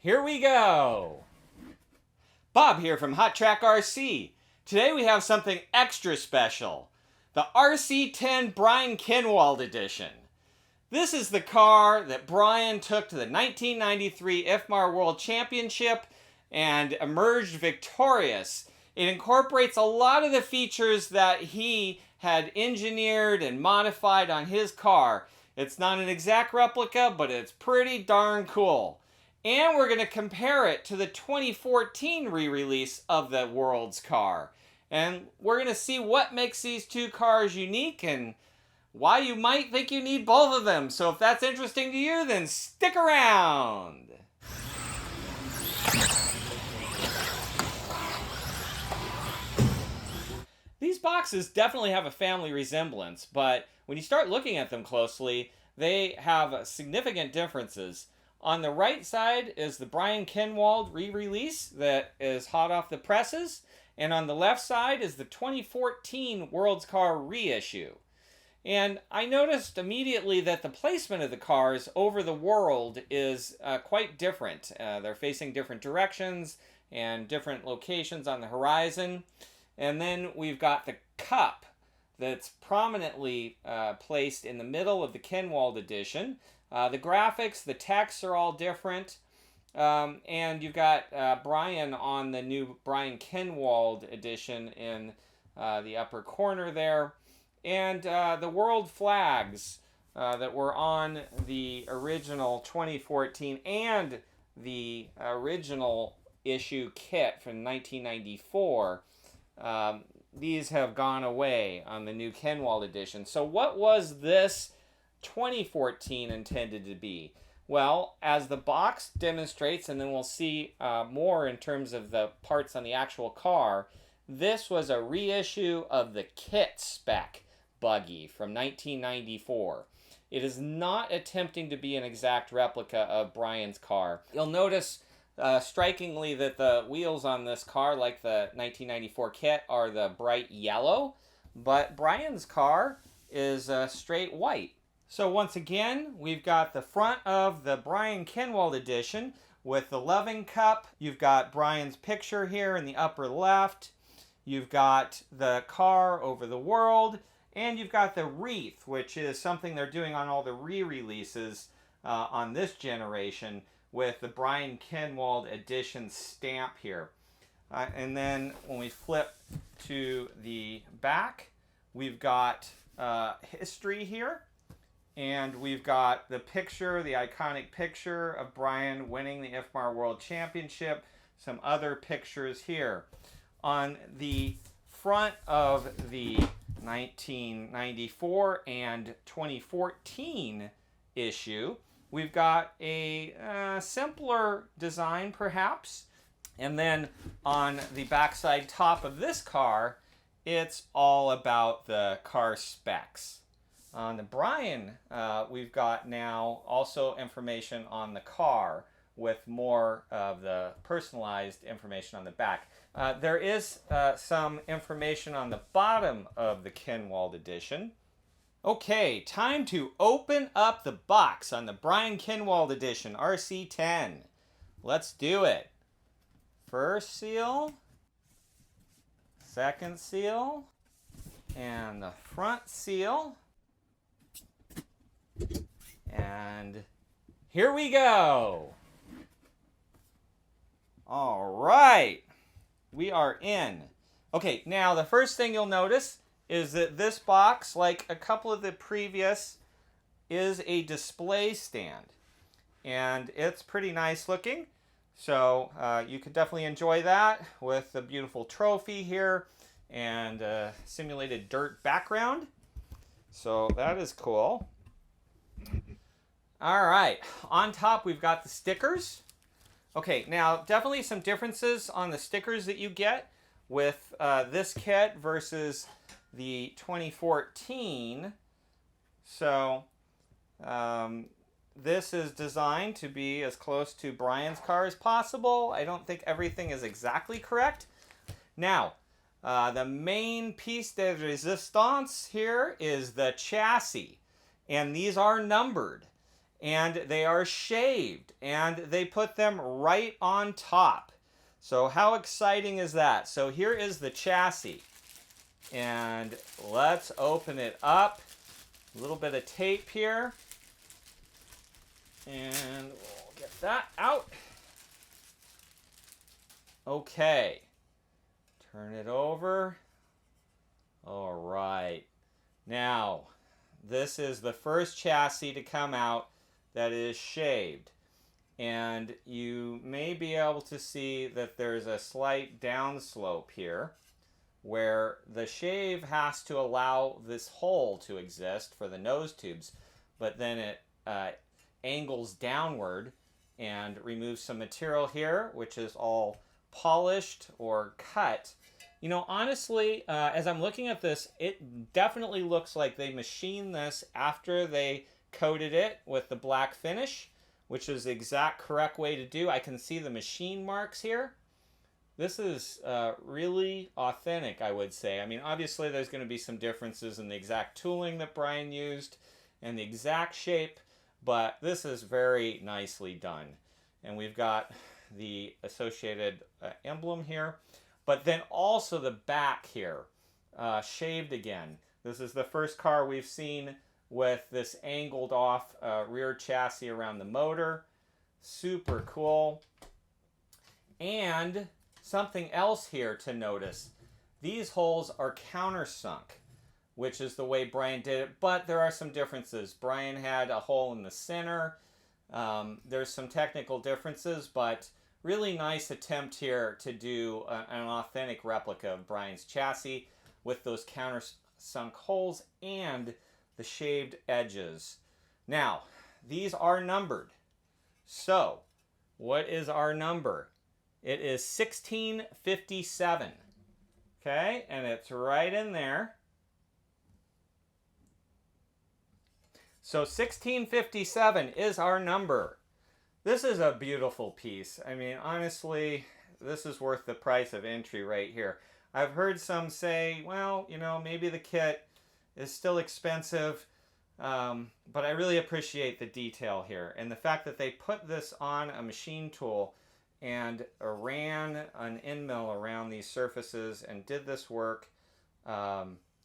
Here we go! Bob here from Hot Track RC. Today we have something extra special. The RC10 Brian Kinwald Edition. This is the car that Brian took to the 1993 IFMAR World Championship and emerged victorious. It incorporates a lot of the features that he had engineered and modified on his car. It's not an exact replica, but it's pretty darn cool. And we're going to compare it to the 2014 re-release of the world's car. And we're going to see what makes these two cars unique and why you might think you need both of them. So if that's interesting to you, then stick around. These boxes definitely have a family resemblance, but when you start looking at them closely, they have significant differences. On the right side is the Brian Kinwald re-release that is hot off the presses, and on the left side is the 2014 World's Car reissue. And I noticed immediately that the placement of the cars over the world is quite different. They're facing different directions and different locations on the horizon. And then we've got the cup that's prominently placed in the middle of the Kinwald edition. The graphics, the texts are all different. And you've got Brian on the new Brian Kinwald edition in the upper corner there. And the world flags that were on the original 2014 and the original issue kit from 1994. These have gone away on the new Kinwald edition. So what was this 2014 intended to be? Well, as the box demonstrates, and then we'll see more in terms of the parts on the actual car, this was a reissue of the kit spec buggy from 1994. It is not attempting to be an exact replica of Brian's car. You'll notice strikingly that the wheels on this car, like the 1994 kit, are the bright yellow, but Brian's car is straight white. So once again, we've got the front of the Brian Kinwald edition with the loving cup. You've got Brian's picture here in the upper left. You've got the car over the world, and you've got the wreath, which is something they're doing on all the re-releases on this generation, with the Brian Kinwald edition stamp here. And then when we flip to the back, we've got history here. And we've got the picture, the iconic picture of Brian winning the IFMAR World Championship. Some other pictures here. On the front of the 1994 and 2014 issue, we've got a simpler design, perhaps. And then on the backside top of this car, it's all about the car specs. On the Brian, we've got now also information on the car with more of the personalized information on the back. There is some information on the bottom of the Kinwald edition. Okay, time to open up the box on the Brian Kinwald edition, RC10. Let's do it. First seal, second seal, and the front seal. And here we go. All right, we are in. Okay, now the first thing you'll notice is that this box, like a couple of the previous, is a display stand. And it's pretty nice looking. So you could definitely enjoy that with the beautiful trophy here and a simulated dirt background. So that is cool. All right, on top we've got the stickers. Okay, now definitely some differences on the stickers that you get with this kit versus the 2014. So this is designed to be as close to Brian's car as possible. I don't think everything is exactly correct. Now, the main piece de resistance here is the chassis. And these are numbered. and they are shaved, and they put them right on top. So how exciting is that? So here is the chassis, and let's open it up. A little bit of tape here, and we'll get that out. Okay, turn it over. All right, now this is the first chassis to come out that is shaved, and you may be able to see that there's a slight downslope here where the shave has to allow this hole to exist for the nose tubes, but then it angles downward and removes some material here, which is all polished or cut. You know, honestly, as I'm looking at this, it definitely looks like they machined this after they coated it with the black finish, which is the exact correct way to do. I can see the machine marks here. This is really authentic, I would say. I mean, obviously there's going to be some differences in the exact tooling that Brian used and the exact shape, but this is very nicely done. And we've got the associated emblem here, but then also the back here, shaved again. This is the first car we've seen with this angled off rear chassis around the motor. Super cool. And something else here to notice. These holes are countersunk, which is the way Brian did it, but there are some differences. Brian had a hole in the center. There's some technical differences, but really nice attempt here to do an authentic replica of Brian's chassis with those countersunk holes and the shaved edges. Now, these are numbered. So, what is our number? It is 1657. Okay, and it's right in there. So 1657 is our number. This is a beautiful piece. I mean, honestly, this is worth the price of entry right here. I've heard some say, well, you know, maybe the kit is still expensive, but I really appreciate the detail here. And the fact that they put this on a machine tool and ran an end mill around these surfaces and did this work,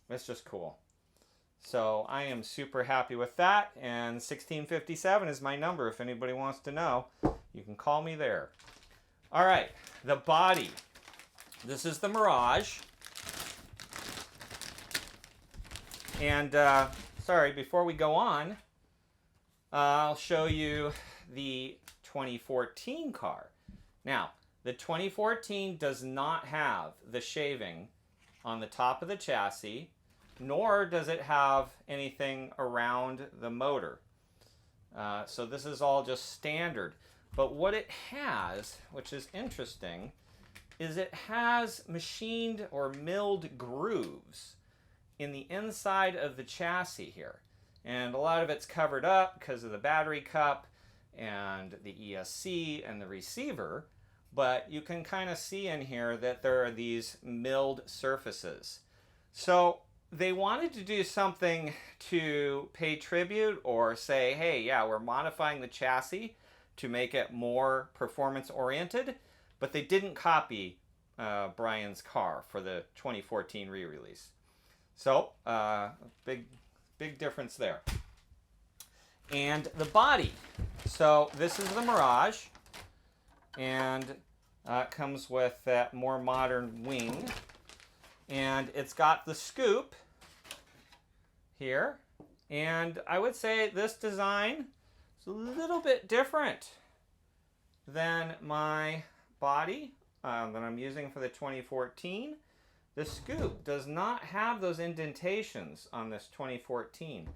it's just cool. So I am super happy with that, and 1657 is my number. If anybody wants to know, you can call me there. All right, the body. This is the Mirage. And sorry, before we go on, I'll show you the 2014 car. Now, the 2014 does not have the shaving on the top of the chassis, nor does it have anything around the motor. So this is all just standard. But what it has, which is interesting, is it has machined or milled grooves in the inside of the chassis here. And a lot of it's covered up because of the battery cup and the ESC and the receiver, but you can kind of see in here that there are these milled surfaces. So they wanted to do something to pay tribute or say, hey, yeah, we're modifying the chassis to make it more performance oriented, but they didn't copy Brian's car for the 2014 re-release. So big difference there. And the body. So this is the Mirage, and it comes with that more modern wing, and it's got the scoop here, and I would say this design is a little bit different than my body that I'm using for the 2014. The scoop does not have those indentations on this 2014,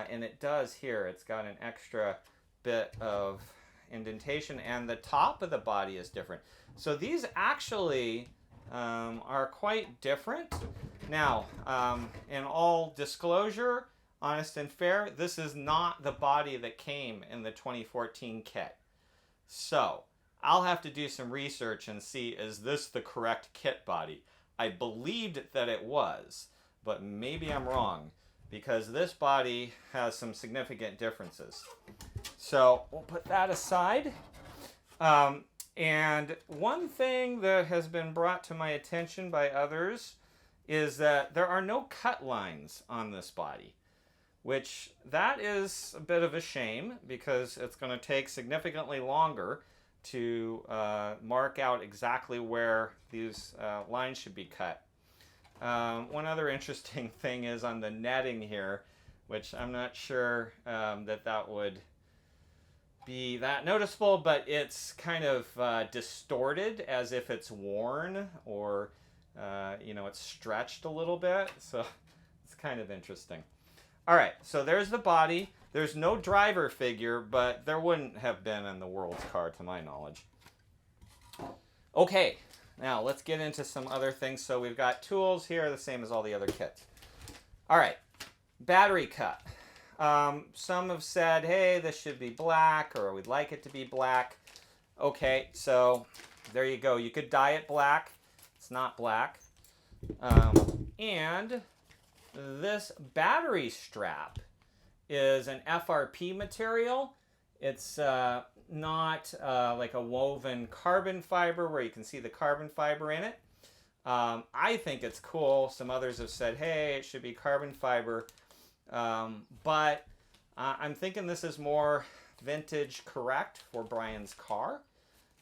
and it does here. It's got an extra bit of indentation, and the top of the body is different. So these actually are quite different. Now, in all disclosure, honest and fair, this is not the body that came in the 2014 kit. So I'll have to do some research and see, is this the correct kit body? I believed that it was, but maybe I'm wrong. because this body has some significant differences. So we'll put that aside. And one thing that has been brought to my attention by others is that there are no cut lines on this body, which that is a bit of a shame because it's going to take significantly longer to mark out exactly where these lines should be cut. One other interesting thing is on the netting here, which I'm not sure that would be that noticeable, but it's kind of distorted as if it's worn or it's stretched a little bit, so it's kind of interesting. All right, so there's the body. There's no driver figure, but there wouldn't have been in the World's car to my knowledge. Okay, now let's get into some other things. So we've got tools here, the same as all the other kits. All right, battery cup. Some have said, hey, this should be black, or we'd like it to be black. Okay, so there you go. You could dye it black. It's not black. And this battery strap is an FRP material. It's not like a woven carbon fiber where you can see the carbon fiber in it. I think it's cool. Some others have said, hey, it should be carbon fiber. But I'm thinking this is more vintage correct for Brian's car.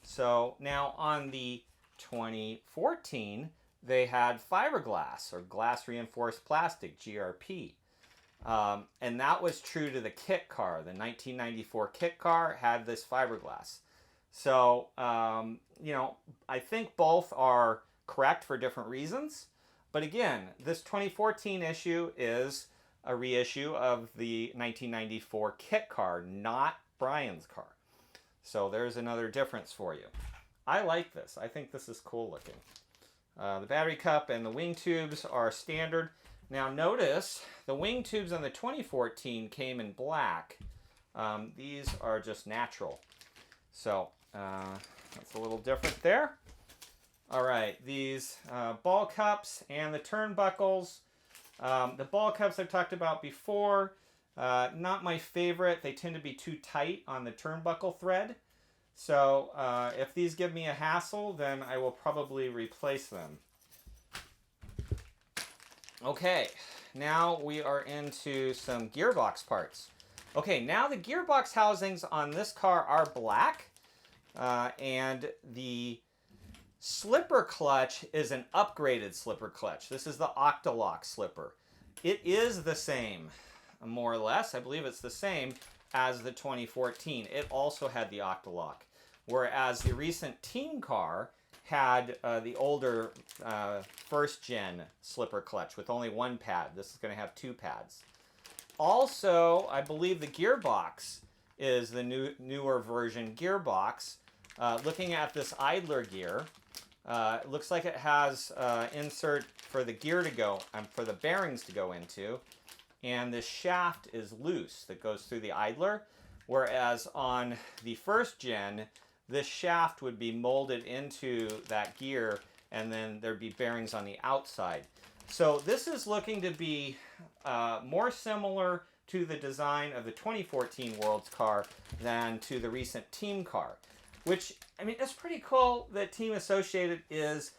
So now on the 2014, they had fiberglass or glass reinforced plastic, GRP. And that was true to the kit car. The 1994 kit car had this fiberglass. So, I think both are correct for different reasons. But again, this 2014 issue is a reissue of the 1994 kit car, not Brian's car. So there's another difference for you. I like this. I think this is cool looking. The battery cup and the wing tubes are standard. Now notice the wing tubes on the 2014 came in black. These are just natural. So that's a little different there. All right, these ball cups and the turnbuckles. The ball cups I've talked about before. Not my favorite. They tend to be too tight on the turnbuckle thread. So if these give me a hassle, then I will probably replace them. Okay, now we are into some gearbox parts. Okay, now the gearbox housings on this car are black, and the slipper clutch is an upgraded slipper clutch. This is the Octalock slipper. It is the same, more or less. I believe it's the same as the 2014. It also had the Octalock, whereas the recent team car had the older first gen slipper clutch with only one pad. This is going to have two pads. Also, I believe the gearbox is the newer version gearbox. Looking at this idler gear, it looks like it has insert for the gear to go, for the bearings to go into, and the shaft is loose that goes through the idler, whereas on the first gen, this shaft would be molded into that gear, and then there'd be bearings on the outside. So this is looking to be more similar to the design of the 2014 World's car than to the recent team car. Which, I mean, it's pretty cool that Team Associated is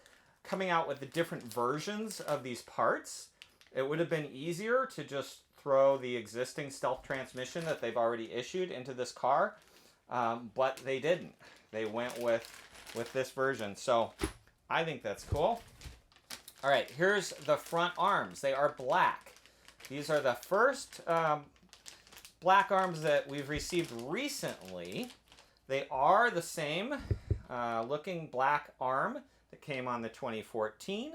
coming out with the different versions of these parts. It would have been easier to just throw the existing stealth transmission that they've already issued into this car, but they didn't. They went with this version, so I think that's cool. All right, here's the front arms. They are black. These are the first black arms that we've received recently. They are the same looking black arm that came on the 2014.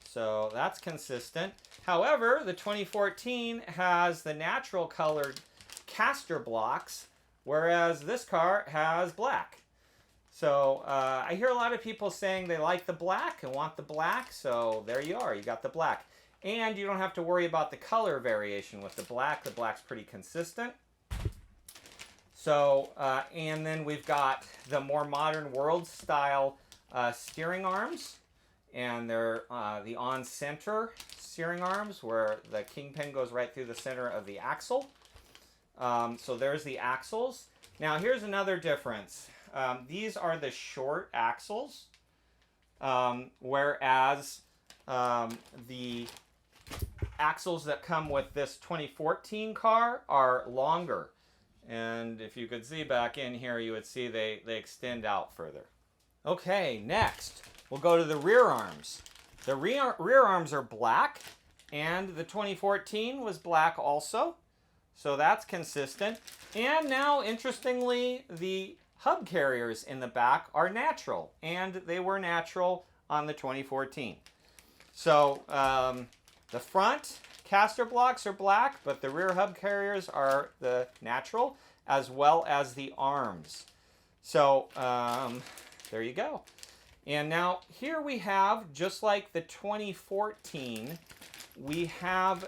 So that's consistent. However, the 2014 has the natural colored caster blocks, whereas this car has black. So I hear a lot of people saying they like the black and want the black. So there you are. You got the black. And you don't have to worry about the color variation with the black. The black's pretty consistent. So, and then we've got the more modern world style steering arms and they're the on-center steering arms where the kingpin goes right through the center of the axle. So there's the axles. Now here's another difference. These are the short axles, whereas the axles that come with this 2014 car are longer. And if you could see back in here, you would see they extend out further. Okay, next we'll go to the rear arms. The rear arms are black, and the 2014 was black also. So that's consistent. And now, interestingly, the hub carriers in the back are natural, and they were natural on the 2014. So the front caster blocks are black, but the rear hub carriers are the natural, as well as the arms. So there you go. And now here we have, just like the 2014, we have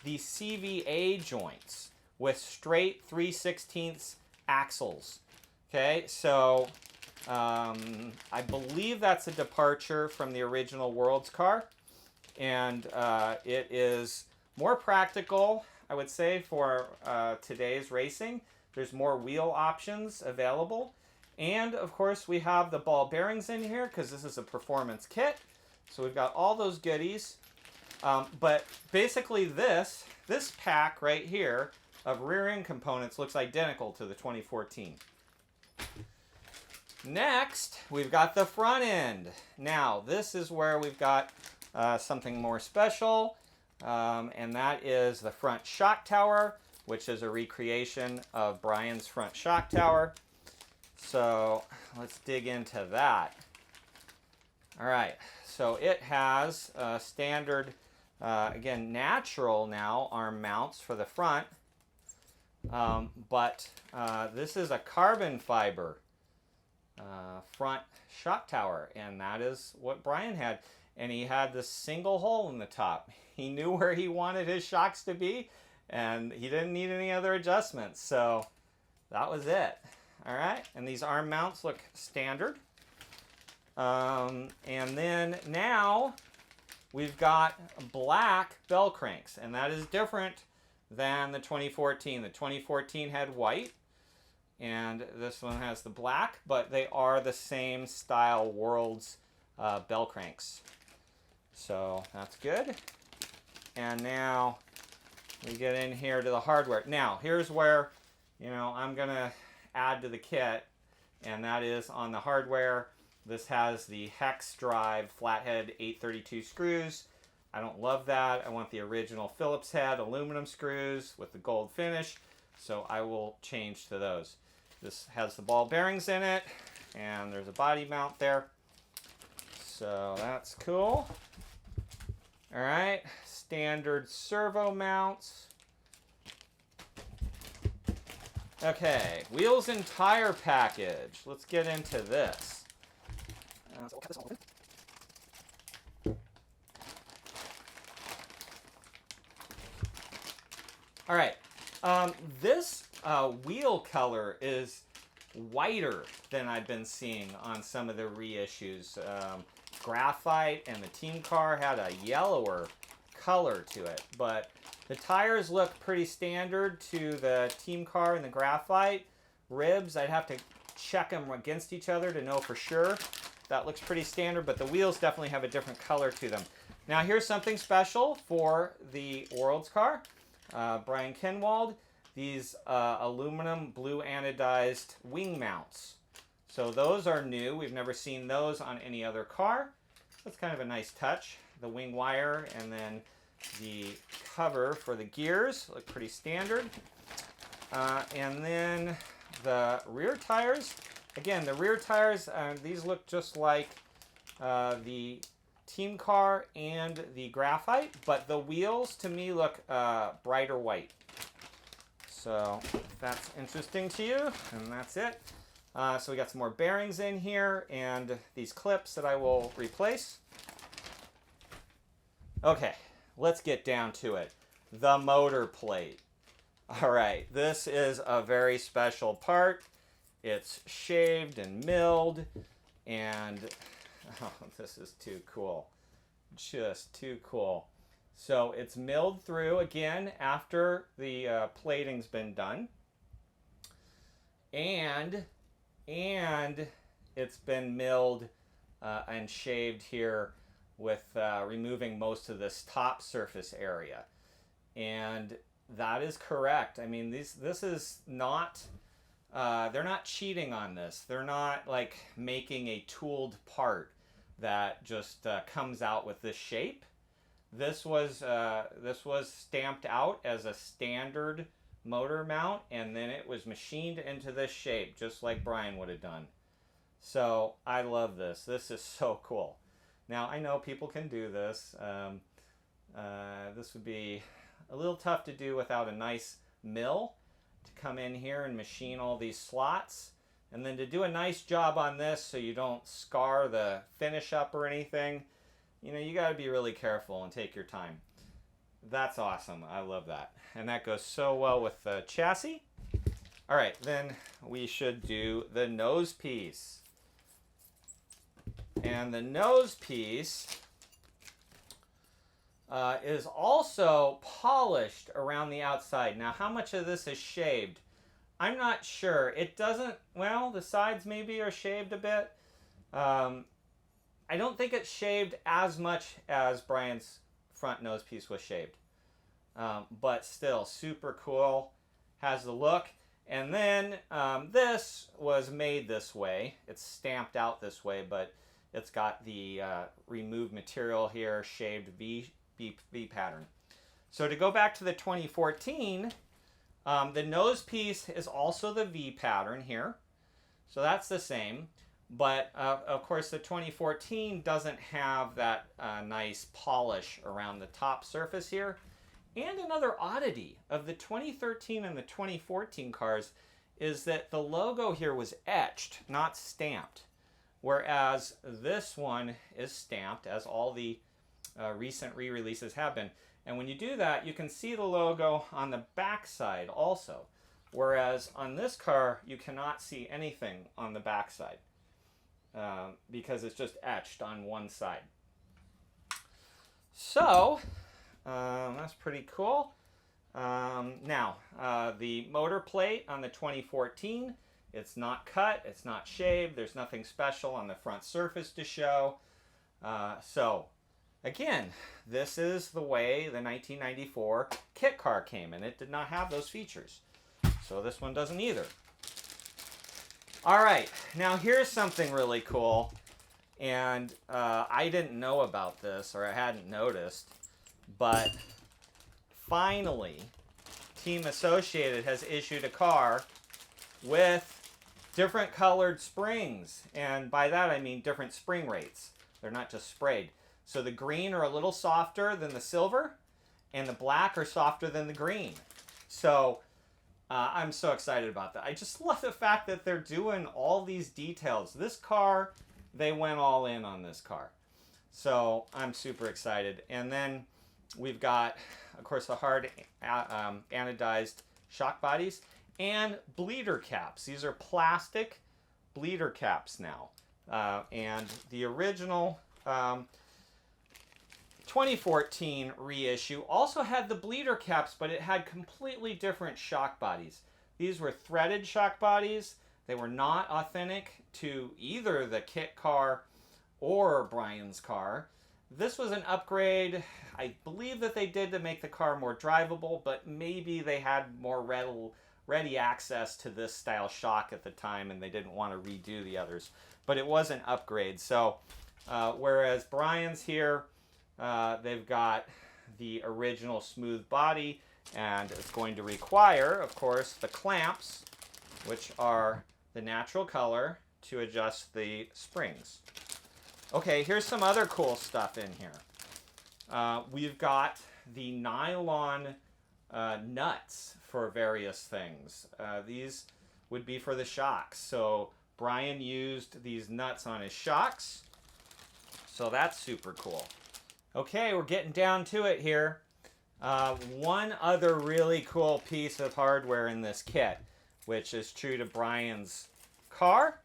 the CVA joints with straight 3/16 axles. Okay, so I believe that's a departure from the original World's car, and it is more practical, I would say, for today's racing. There's more wheel options available, and of course we have the ball bearings in here because this is a performance kit, so we've got all those goodies. But basically this pack right here of rear end components looks identical to the 2014. Next, we've got the front end. Now, this is where we've got something more special, and that is the front shock tower, which is a recreation of Brian's front shock tower. So let's dig into that. All right, so it has standard, again, natural now arm mounts for the front. But this is a carbon fiber front shock tower, and that is what Brian had. And he had this single hole in the top. He knew where he wanted his shocks to be, and he didn't need any other adjustments. So that was it. All right, and these arm mounts look standard. And then now we've got black bell cranks, and that is different than the 2014. The 2014 had white, and this one has the black, but they are the same style World's bell cranks. So that's good. And now we get in here to the hardware. Now here's where, I'm gonna add to the kit, and that is on the hardware. This has the hex drive flathead 832 screws. I don't love that. I want the original Phillips head aluminum screws with the gold finish, so I will change to those. This has the ball bearings in it, and there's a body mount there. So that's cool. All right, standard servo mounts. Okay, wheels and tire package. Let's get into this. So we'll cut this all open. All right, this wheel color is whiter than I've been seeing on some of the reissues. Graphite and the team car had a yellower color to it, but the tires look pretty standard to the team car and the graphite. Ribs, I'd have to check them against each other to know for sure. That looks pretty standard, but the wheels definitely have a different color to them. Now here's something special for the World's car. Brian Kinwald, these aluminum blue anodized wing mounts. So those are new. We've never seen those on any other car. That's kind of a nice touch. The wing wire and then the cover for the gears look pretty standard. And then the rear tires. Again, the rear tires, these look just like the team car and the graphite, but the wheels to me look brighter white. So if that's interesting to you, and that's it. So we got some more bearings in here and these clips that I will replace. Okay, let's get down to it. The motor plate. All right, this is a very special part. It's shaved and milled, and oh, this is too cool. Just too cool. So it's milled through again after the plating's been done. And it's been milled and shaved here with removing most of this top surface area. And that is correct. I mean, this is not, they're not cheating on this. They're not like making a tooled part that just comes out with this shape. This was stamped out as a standard motor mount, and then it was machined into this shape, just like Brian would have done. So I love this. This is so cool. Now I know people can do this. This would be a little tough to do without a nice mill to come in here and machine all these slots, and then to do a nice job on this so you don't scar the finish up or anything. You know, you got to be really careful and take your time. That's awesome. I love that. And that goes so well with the chassis. All right, then we should do the nose piece. And the nose piece is also polished around the outside. Now, how much of this is shaved? I'm not sure. It doesn't, well, the sides maybe are shaved a bit. I don't think it's shaved as much as Brian's front nose piece was shaved. But still, super cool. Has the look. And then this was made this way. It's stamped out this way, but it's got the removed material here, shaved V pattern. So to go back to the 2014, the nose piece is also the V pattern here. So that's the same. But of course the 2014 doesn't have that nice polish around the top surface here. And another oddity of the 2013 and the 2014 cars is that the logo here was etched, not stamped. Whereas this one is stamped, as all the recent re-releases have been. And when you do that, you can see the logo on the back side also. Whereas on this car, you cannot see anything on the back side. Because it's just etched on one side. So, that's pretty cool. Now, the motor plate on the 2014, it's not cut, it's not shaved, there's nothing special on the front surface to show. So, again, this is the way the 1994 kit car came, and it did not have those features. So this one doesn't either. All right, now here's something really cool, and I didn't know about this, or I hadn't noticed, but finally, Team Associated has issued a car with different colored springs, and by that I mean different spring rates. They're not just sprayed. So the green are a little softer than the silver, and the black are softer than the green. So I'm so excited about that. I just love the fact that they're doing all these details. This car, they went all in on this car. So I'm super excited. And then we've got, of course, the hard anodized shock bodies and bleeder caps. These are plastic bleeder caps now. And the original 2014 reissue also had the bleeder caps, but it had completely different shock bodies. These were threaded shock bodies. They were not authentic to either the kit car or Brian's car. This was an upgrade, I believe, that they did to make the car more drivable, but maybe they had more ready access to this style shock at the time and they didn't want to redo the others. But it was an upgrade. So whereas Brian's here, they've got the original smooth body, and it's going to require, of course, the clamps, which are the natural color, to adjust the springs. Okay, here's some other cool stuff in here. We've got the nylon nuts for various things. These would be for the shocks. So Brian used these nuts on his shocks. So that's super cool. Okay, we're getting down to it here. One other really cool piece of hardware in this kit, which is true to Brian's car,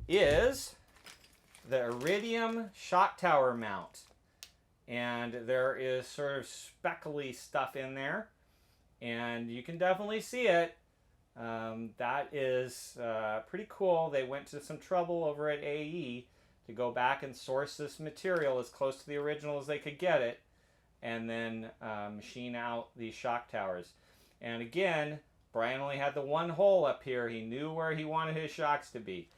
is the Iridium shock tower mount. and there is sort of speckly stuff in there, and you can definitely see it. That is pretty cool. They went to some trouble over at AE to go back and source this material as close to the original as they could get it, and then machine out these shock towers. And again, Brian only had the one hole up here. He knew where he wanted his shocks to be.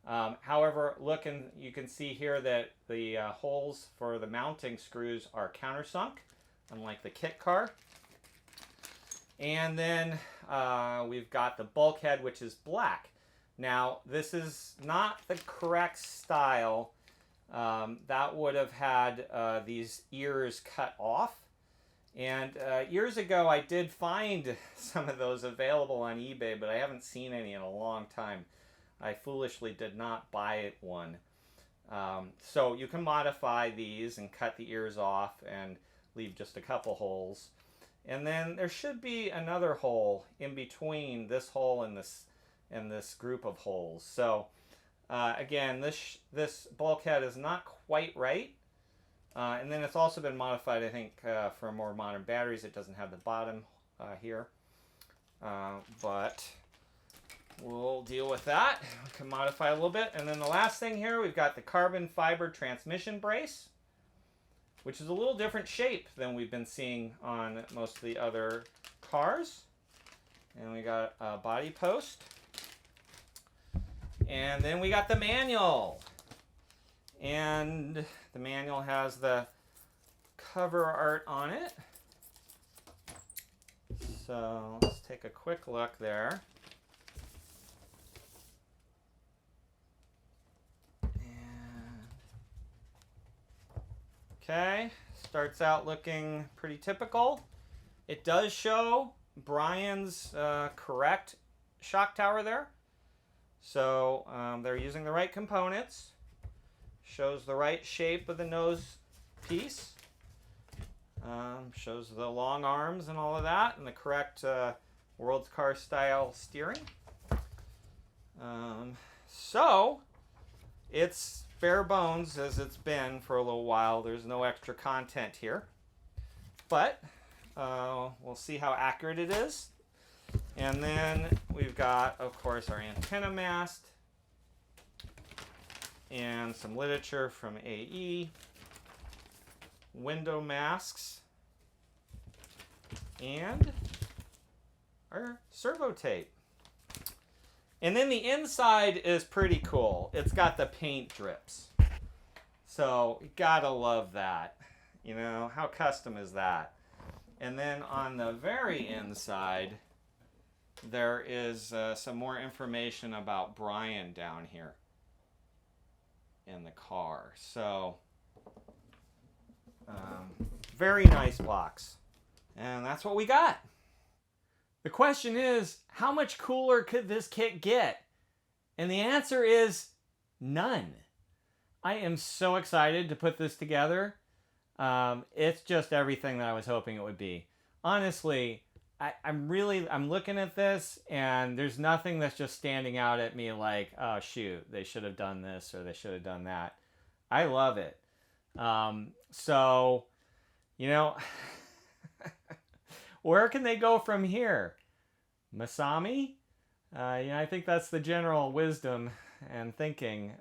However, look, and you can see here that the holes for the mounting screws are countersunk, unlike the kit car. And then we've got the bulkhead, which is black. Now, this is not the correct style. That would have had these ears cut off. And years ago, I did find some of those available on eBay, but I haven't seen any in a long time. I foolishly did not buy one. So you can modify these and cut the ears off and leave just a couple holes. And then there should be another hole in between this hole and this group of holes. So again, this bulkhead is not quite right. And then it's also been modified, I think, for more modern batteries. It doesn't have the bottom here. But we'll deal with that. We can modify a little bit. And then the last thing here, we've got the carbon fiber transmission brace, which is a little different shape than we've been seeing on most of the other cars. And we got a body post. And then we got the manual. And the manual has the cover art on it. So let's take a quick look there. Okay, starts out looking pretty typical. It does show Brian's correct shock tower there. So they're using the right components. Shows the right shape of the nose piece. Shows the long arms and all of that, and the correct World Car style steering. So it's bare bones as it's been for a little while. There's no extra content here, but we'll see how accurate it is. And then we've got, of course, our antenna mast and some literature from AE, window masks, and our servo tape. And then the inside is pretty cool. It's got the paint drips. So you gotta love that. You know, how custom is that? And then on the very inside, there is some more information about Brian down here in the car. So, very nice box. And that's what we got. The question is, how much cooler could this kit get? And the answer is none. I am so excited to put this together. It's just everything that I was hoping it would be. Honestly, I'm looking at this and there's nothing that's just standing out at me like, oh shoot, they should have done this or they should have done that. I love it. So, you know, where can they go from here? Masami? I think that's the general wisdom and thinking.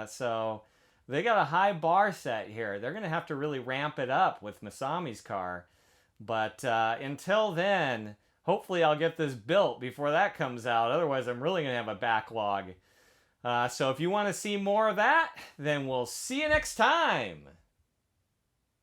So they got a high bar set here. They're going to have to really ramp it up with Masami's car. But until then, hopefully I'll get this built before that comes out. Otherwise, I'm really going to have a backlog. So if you want to see more of that, then we'll see you next time.